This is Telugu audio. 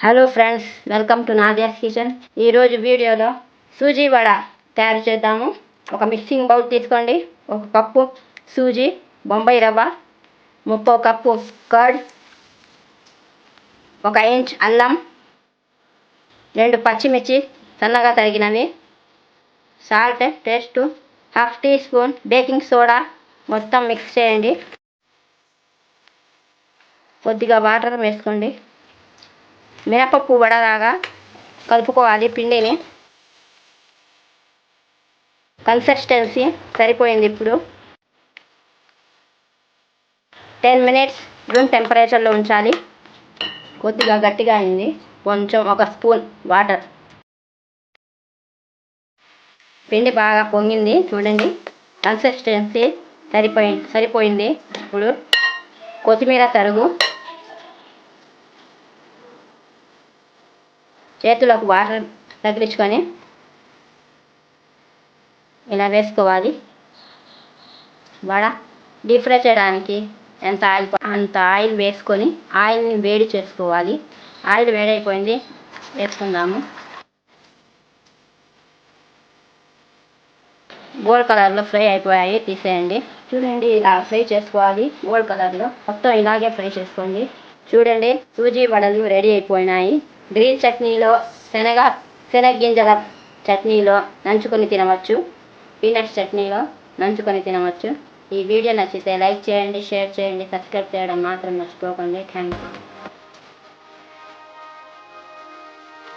Hello friends, welcome to Nadia's kitchen. ఈరోజు వీడియోలో సూజీ వడ తయారు చేద్దాము. ఒక మిక్సింగ్ బౌల్ తీసుకోండి. 1 కప్పు సూజీ, బొంబాయి రవ్వ, 30 కప్పు కర్డ్, 1 ఇంచ్ అల్లం, 2 పచ్చిమిర్చి సన్నగా తరిగినవి, salt taste, 1/2 teaspoon baking soda. మొత్తం మిక్స్ చేయండి. కొద్దిగా వాటర్ వేసుకోండి. మినపప్పు వడలాగా కలుపుకోవాలి పిండిని. కన్సిస్టెన్సీ సరిపోయింది. ఇప్పుడు 10 మినిట్స్ రూమ్ టెంపరేచర్లో ఉంచాలి. కొద్దిగా గట్టిగా అయింది. కొంచెం 1 స్పూన్ వాటర్. పిండి బాగా పొంగింది చూడండి. కన్సిస్టెన్సీ సరిపోయింది. ఇప్పుడు కొత్తిమీర తరుగు, చేతులకు వాటర్ తగిలించుకొని ఇలా వేసుకోవాలి. వడ డీప్ ఫ్రై చేయడానికి అంత ఆయిల్ వేసుకొని ఆయిల్ని వేడి చేసుకోవాలి. ఆయిల్ వేడైపోయింది, వేసుకుందాము. గోల్డ్ కలర్లో ఫ్రై అయిపోయాయి, తీసేయండి. చూడండి, ఇలా ఫ్రై చేసుకోవాలి. గోల్డ్ కలర్లో మొత్తం ఇలాగే ఫ్రై చేసుకోండి. చూడండి, సూజీ వడలు రెడీ అయిపోయినాయి. గ్రీన్ చట్నీలో, శనగగింజల చట్నీలో నంచుకొని తినవచ్చు. పీనట్స్ చట్నీలో నంచుకొని తినవచ్చు. ఈ వీడియో నచ్చితే లైక్ చేయండి, షేర్ చేయండి, సబ్స్క్రైబ్ చేయడం మాత్రం మర్చిపోకండి. Thank you.